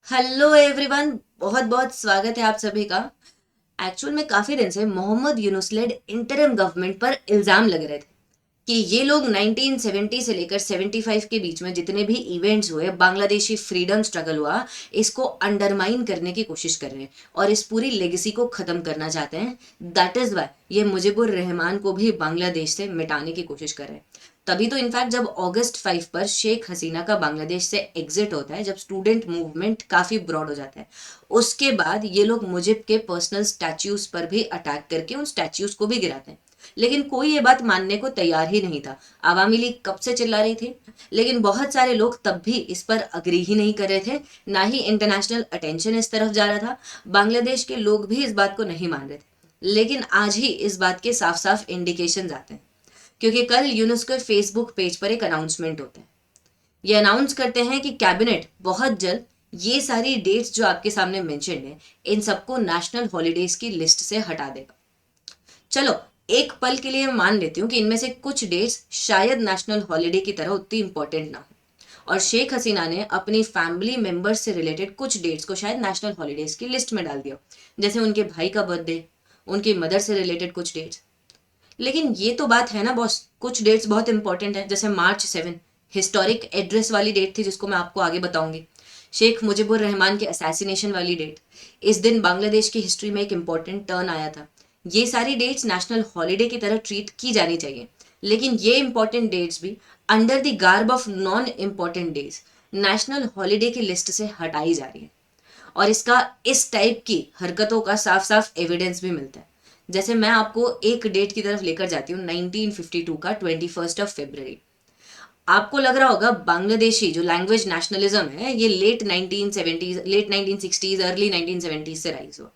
Hello everyone, बहुत बहुत स्वागत है आप सभी का। एक्चुअल में काफी दिन से Mohammad Yunus led interim government पर इल्जाम लग रहे थे कि ये लोग 1970 से लेकर 75 के बीच में जितने भी इवेंट्स हुए, बांग्लादेशी फ्रीडम स्ट्रगल हुआ, इसको अंडरमाइन करने की कोशिश कर रहे हैं और इस पूरी लेगेसी को खत्म करना चाहते हैं। दैट इज वाई ये मुजीबुर रहमान को भी बांग्लादेश से मिटाने की कोशिश कर रहे हैं। तभी तो इनफैक्ट जब अगस्त 5 पर शेख हसीना का बांग्लादेश से एग्जिट होता है, जब स्टूडेंट मूवमेंट काफी ब्रॉड हो जाता है, उसके बाद ये लोग मुजिब के पर्सनल स्टैच्यूज पर भी अटैक करके उन स्टैच्यूज को भी गिराते हैं। लेकिन कोई ये बात मानने को तैयार ही नहीं था। आवामी लीग कब से चिल्ला रही थी, लेकिन बहुत सारे लोग तब भी इस पर अग्री ही नहीं कर रहे थे। ना ही इंटरनेशनल अटेंशन इस तरफ जा रहा था। बांग्लादेश के लोग भी इस बात को नहीं मान रहे थे। लेकिन आज ही इस बात के साफ साफ इंडिकेशन आते हैं, क्योंकि कल यूनेस्को के फेसबुक पेज पर एक अनाउंसमेंट होता है। ये अनाउंस करते हैं कि कैबिनेट बहुत जल्द ये सारी डेट्स जो आपके सामने मेंशन्ड है, इन सबको नेशनल हॉलीडेज की लिस्ट से हटा देगा। चलो, एक पल के लिए मान लेती हूँ कि इनमें से कुछ डेट्स शायद नेशनल हॉलीडे की तरह उतनी इंपॉर्टेंट ना हो, और शेख हसीना ने अपनी फैमिली मेंबर्स से रिलेटेड कुछ डेट्स को शायद नेशनल हॉलीडेज की लिस्ट में डाल दिया, जैसे उनके भाई का बर्थडे, उनकी मदर से रिलेटेड कुछ डेट्स। लेकिन ये तो बात है ना बॉस, कुछ डेट्स बहुत इंपॉर्टेंट है, जैसे March 7 हिस्टोरिक एड्रेस वाली डेट थी, जिसको मैं आपको आगे बताऊंगी। शेख मुजीबुर रहमान के असैसिनेशन वाली डेट, इस दिन बांग्लादेश की हिस्ट्री में एक इंपॉर्टेंट टर्न आया था। ये सारी डेट्स नेशनल हॉलीडे की तरह ट्रीट की जानी चाहिए। लेकिन ये इंपॉर्टेंट डेट्स भी under the garb of non important days national holiday की लिस्ट से हटाई जा रही है। और इसका इस टाइप की हरकतों का साफ साफ एविडेंस भी मिलता है। जैसे मैं आपको एक डेट की तरफ लेकर जाती हूँ, 1952 का 21 फरवरी। आपको लग रहा होगा बांग्लादेशी जो लैंग्वेज नेशनलिज्म है, ये लेट 1960s अर्ली 1970s से राइज हुआ।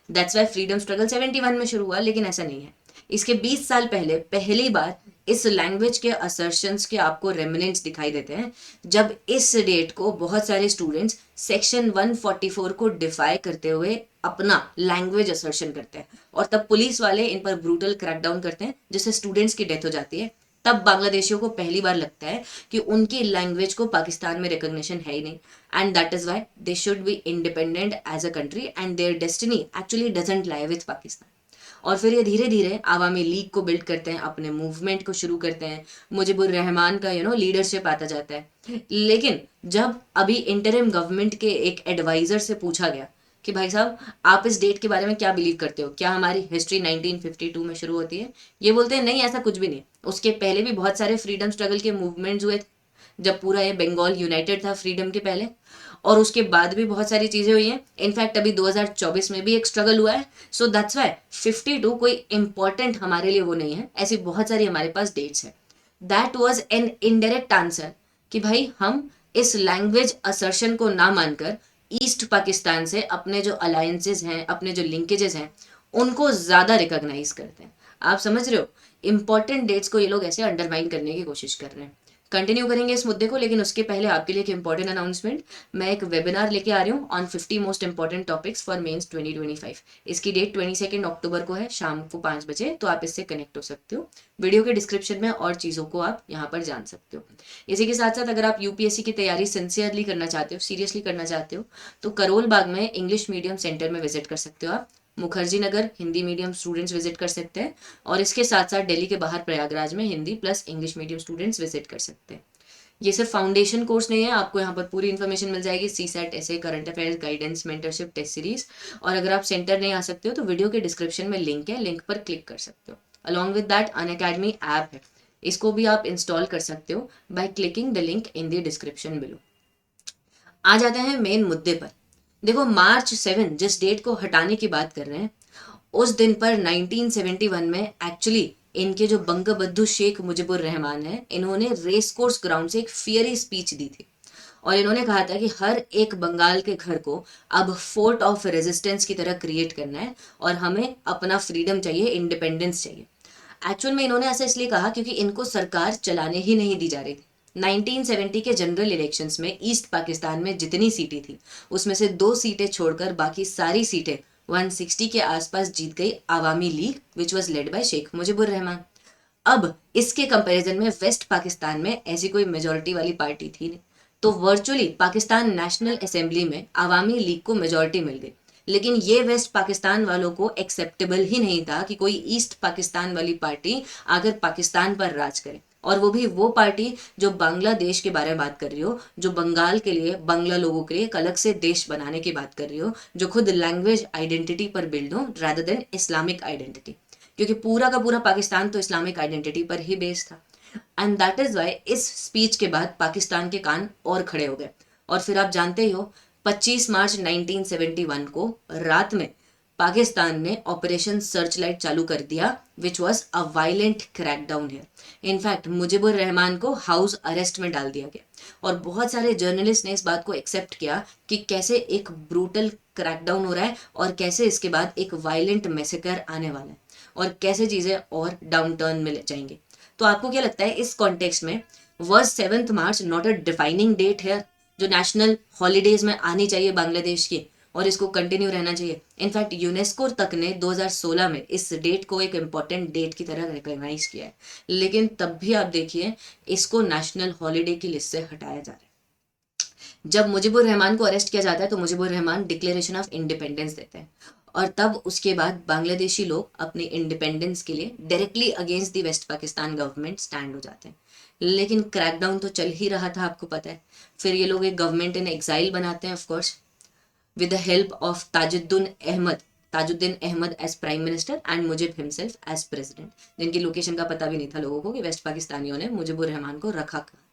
दैट्स वाई फ्रीडम स्ट्रगल 71 में शुरू हुआ, लेकिन ऐसा नहीं है। इसके 20 साल पहले पहली बार इस लैंग्वेज के असर्शंस के आपको रेमिनेंट्स दिखाई देते हैं, जब इस डेट को बहुत सारे स्टूडेंट्स सेक्शन 144 को डिफाई करते हुए अपना लैंग्वेज असर्शन करते हैं, और तब पुलिस वाले इन पर ब्रूटल क्रैकडाउन करते हैं, जिससे स्टूडेंट्स की डेथ हो जाती है। तब बांग्लादेशियों को पहली बार लगता है कि उनकी लैंग्वेज को पाकिस्तान में रिकॉग्निशन है ही नहीं, and that is why they should be independent as a country and their destiny actually doesn't lie with Pakistan. और फिर ये धीरे धीरे आवामी लीग को बिल्ड करते हैं, अपने मूवमेंट को शुरू करते हैं, मुजीबुर रहमान का लीडरशिप आता जाता है। लेकिन जब अभी इंटरिम गवर्नमेंट के एक एडवाइजर से पूछा गया कि भाई साहब, आप इस डेट के बारे में क्या बिलीव करते हो, क्या हमारी हिस्ट्री 1952 में शुरू होती है, ये बोलते हैं नहीं, ऐसा कुछ भी नहीं। उसके पहले भी बहुत सारे फ्रीडम स्ट्रगल के मूवमेंट्स हुए थे, जब पूरा ये बंगाल यूनाइटेड था फ्रीडम के पहले, और उसके बाद भी बहुत सारी चीजें हुई हैं। इनफैक्ट अभी 2024 में भी एक स्ट्रगल हुआ है। सो दैट्स वाई 52 कोई इंपॉर्टेंट हमारे लिए वो नहीं है। ऐसी बहुत सारी हमारे पास डेट्स है। That was an indirect answer कि भाई हम इस लैंग्वेज असर्शन को ना मानकर ईस्ट पाकिस्तान से अपने जो अलायंसेज हैं, अपने जो लिंकेजेस हैं, उनको ज्यादा रिकॉग्नाइज करते हैं। आप समझ रहे हो, इंपॉर्टेंट डेट्स को ये लोग ऐसे अंडरमाइन करने की कोशिश कर रहे हैं। कंटिन्यू करेंगे इस मुद्दे को, लेकिन उसके पहले आपके लिए एक इंपॉर्टेंट अनाउंसमेंट। मैं एक वेबिनार लेके आ रही हूँ on 50 most important topics for mains 2025। इसकी डेट 22 अक्टूबर को है, शाम को 5 बजे, तो आप इससे कनेक्ट हो सकते हो। वीडियो के डिस्क्रिप्शन में और चीज़ों को आप यहाँ पर जान सकते हो। इसी के साथ साथ अगर आप यूपीएससी की तैयारी सिंसियरली करना चाहते हो, सीरियसली करना चाहते हो, तो करोल बाग में इंग्लिश मीडियम सेंटर में विजिट कर सकते हो आप। Mukherjee Nagar Hindi medium students visit कर सकते हैं, और इसके साथ साथ दिल्ली के बाहर प्रयागराज में Hindi plus English medium students visit कर सकते हैं। ये सिर्फ फाउंडेशन कोर्स नहीं है, आपको यहाँ पर पूरी इन्फॉर्मेशन मिल जाएगी, सी सेट, ऐसे, current affairs, guidance, mentorship, test series. और अगर आप सेंटर नहीं आ सकते हो तो वीडियो के डिस्क्रिप्शन में लिंक है, लिंक पर क्लिक कर सकते हो। Along with that Unacademy app है, इसको भी आप इंस्टॉल कर सकते हो by clicking the link in the description below. आ जाते हैं मेन मुद्दे पर। देखो, March 7 जिस डेट को हटाने की बात कर रहे हैं, उस दिन पर 1971 में एक्चुअली इनके जो बंगबंधु शेख मुजीबुर रहमान है, इन्होंने रेस कोर्स ग्राउंड से एक फियरी स्पीच दी थी। और इन्होंने कहा था कि हर एक बंगाल के घर को अब फोर्ट ऑफ रेजिस्टेंस की तरह क्रिएट करना है, और हमें अपना फ्रीडम चाहिए, इंडिपेंडेंस चाहिए। एक्चुअल में इन्होंने ऐसा इसलिए कहा क्योंकि इनको सरकार चलाने ही नहीं दी जा रही थी। 1970 के जनरल इलेक्शंस में ईस्ट पाकिस्तान में जितनी सीटें थी, उसमें से 2 सीटें छोड़कर बाकी सारी सीटें 160 के आसपास जीत गई Awami League, which was led by Sheikh Mujibur Rahman. अब इसके कंपैरिजन में वेस्ट पाकिस्तान में ऐसी कोई मेजोरिटी वाली पार्टी थी नहीं, तो वर्चुअली पाकिस्तान नेशनल असेंबली में अवामी लीग को मेजोरिटी मिल गई। लेकिन ये वेस्ट पाकिस्तान वालों को एक्सेप्टेबल ही नहीं था कि कोई ईस्ट पाकिस्तान वाली पार्टी आकर पाकिस्तान पर राज करे, और वो भी वो पार्टी जो बांग्लादेश के बारे में बात कर रही हो, जो बंगाल के लिए, बांग्ला लोगों के लिए एक अलग से देश बनाने की बात कर रही हो, जो खुद लैंग्वेज आइडेंटिटी पर बिल्ड हो रादर देन इस्लामिक आइडेंटिटी, क्योंकि पूरा का पूरा पाकिस्तान तो इस्लामिक आइडेंटिटी पर ही बेस्ड था। एंड दैट इज वाई इस स्पीच के बाद पाकिस्तान के कान और खड़े हो गए। और फिर आप जानते ही हो 25 मार्च 1971 को रात में पाकिस्तान ने ऑपरेशन सर्चलाइट चालू कर दिया, which was a violent crackdown है। इनफैक्ट मुजिबुर रहमान को हाउस अरेस्ट में डाल दिया गया, और बहुत सारे जर्नलिस्ट ने इस बात को एक्सेप्ट किया कि कैसे एक ब्रूटल क्रैकडाउन हो रहा है और कैसे इसके बाद एक वायलेंट मैसेकर आने वाला है और कैसे चीजें और डाउन टर्न में जाएंगे। तो आपको क्या लगता है इस कॉन्टेक्स्ट में was 7 March not a defining date है जो नेशनल हॉलीडेज में आनी चाहिए बांग्लादेश की, और इसको कंटिन्यू रहना चाहिए? इनफैक्ट यूनेस्को तक ने 2016 में इस डेट को एक इम्पॉर्टेंट डेट की तरह रिकॉग्नाइज किया है, लेकिन तब भी आप देखिए इसको नेशनल हॉलीडे की लिस्ट से हटाया जा रहा है। जब मुजिबुर रहमान को अरेस्ट किया जाता है तो Mujibur Rahman declaration of independence देते हैं, और तब उसके बाद बांग्लादेशी लोग अपने इंडिपेंडेंस के लिए directly against the West Pakistan government stand हो जाते हैं। लेकिन क्रैकडाउन तो चल ही रहा था, आपको पता है। फिर ये लोग एक गवर्नमेंट इन एग्जाइल बनाते हैं, of course with the help of Tajuddin Ahmad as prime minister and Mujib himself as president, जिनकी लोकेशन का पता भी नहीं था लोगों को कि वेस्ट पाकिस्तानियों ने मुजिबुर रहमान को रखा कहाँ।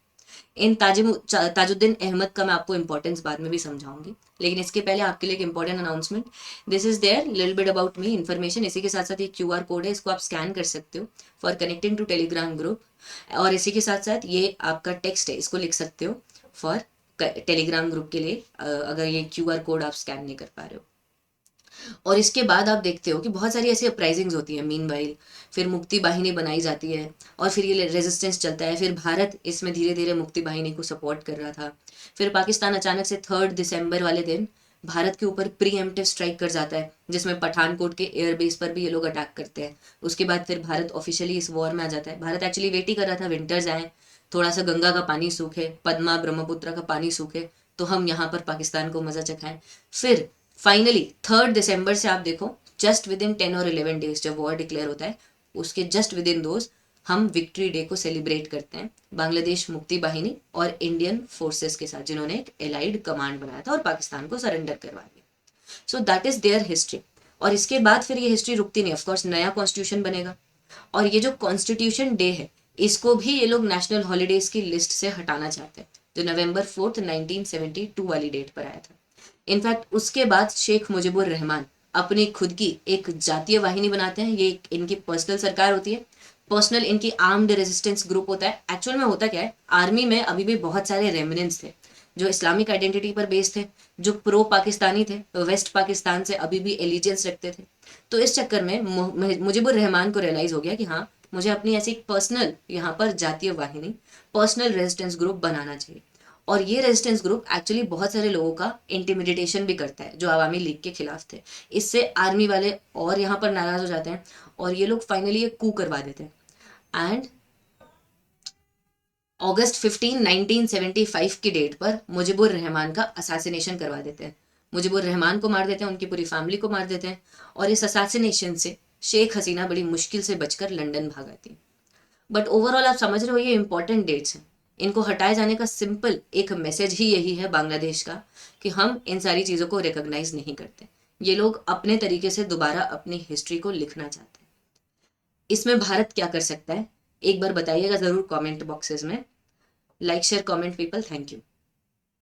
इन ताजुद्दीन अहमद का मैं आपको इंपॉर्टेंस बाद में भी समझाऊंगी, लेकिन इसके पहले आपके लिए एक important announcement. This is there little bit about me information. इसी के साथ साथ ये क्यूआर कोड है, इसको आप स्कैन कर सकते हो for connecting to Telegram group, और इसी के साथ साथ ये आपका टेक्स्ट है, इसको लिख सकते हो फॉर टेलीग्राम ग्रुप के लिए, अगर ये क्यूआर कोड आप स्कैन नहीं कर पा रहे हो। और इसके बाद आप देखते हो कि बहुत सारी ऐसी अपराइजिंग्स होती हैं मीनवाइल, फिर मुक्ति बाहिनी बनाई जाती है और फिर ये रेजिस्टेंस चलता है। फिर भारत इसमें धीरे धीरे मुक्ति बाहिनी को सपोर्ट कर रहा था। फिर पाकिस्तान अचानक से 3 दिसंबर वाले दिन भारत के ऊपर प्रीएम्प्टिव स्ट्राइक कर जाता है, जिसमें पठानकोट के एयरबेस पर भी ये लोग अटैक करते हैं। उसके बाद फिर भारत ऑफिशियली इस वॉर में आ जाता है। भारत एक्चुअली वेट ही कर रहा था विंटर्स आए, थोड़ा सा गंगा का पानी सूखे, पद्मा ब्रह्मपुत्र का पानी सूखे, तो हम यहाँ पर पाकिस्तान को मजा चखाएं। फिर फाइनली 3 दिसंबर से आप देखो जस्ट विद इन 10 और 11 डेज जब वॉर डिक्लेयर होता है, उसके जस्ट विद इन दोज हम विक्ट्री डे को सेलिब्रेट करते हैं बांग्लादेश मुक्ति बाहिनी और इंडियन फोर्सेस के साथ, जिन्होंने एक एलाइड कमांड बनाया था और पाकिस्तान को सरेंडर करवा दिया। So that is there history. और इसके बाद फिर ये हिस्ट्री रुकती नहीं, ऑफकोर्स नया कॉन्स्टिट्यूशन बनेगा, और ये जो कॉन्स्टिट्यूशन डे है इसको भी ये लोग नेशनल हॉलीडेज की लिस्ट से हटाना चाहते हैं, जो नवंबर 4 1972 वाली डेट पर आया था। इनफैक्ट उसके बाद शेख मुजिबुर रहमान अपनी खुद की एक जातीय वाहिनी बनाते हैं। ये इनकी पर्सनल सरकार होती है, पर्सनल इनकी आर्म्ड रेजिस्टेंस ग्रुप होता है। एक्चुअल में होता क्या है, आर्मी में अभी भी बहुत सारे रेमिनेंट्स थे जो इस्लामिक आइडेंटिटी पर बेस्ड थे, जो प्रो पाकिस्तानी थे, वेस्ट पाकिस्तान से अभी भी एलिजेंस रखते थे। तो इस चक्कर में मुजिबुर रहमान को रियलाइज हो गया कि हाँ, मुझे अपनी ऐसी पर्सनल यहाँ पर जातीय वाहिनी, पर्सनल रेजिस्टेंस ग्रुप बनाना चाहिए। और ये रेजिस्टेंस ग्रुप एक्चुअली बहुत सारे लोगों का इंटिमिडेशन भी करता है जो अवामी लीग के खिलाफ थे। इससे आर्मी वाले और यहाँ पर नाराज हो जाते हैं और ये लोग फाइनली एक कू करवा देते हैं। एंड अगस्त 15 1975 की डेट पर मुजिबुर रहमान का असैसिनेशन करवा देते हैं। मुजिबुर रहमान को मार देते हैं, उनकी पूरी फैमिली को मार देते हैं, और इस असैसिनेशन से शेख हसीना बड़ी मुश्किल से बचकर लंदन भाग आती है। बट ओवरऑल आप समझ रहे हो ये इंपॉर्टेंट डेट्स हैं। इनको हटाए जाने का सिंपल एक मैसेज ही यही है बांग्लादेश का कि हम इन सारी चीज़ों को रिकॉग्नाइज नहीं करते। ये लोग अपने तरीके से दोबारा अपनी हिस्ट्री को लिखना चाहते हैं। इसमें भारत क्या कर सकता है, एक बार बताइएगा ज़रूर कमेंट बॉक्सेस में। Like share comment people, thank you.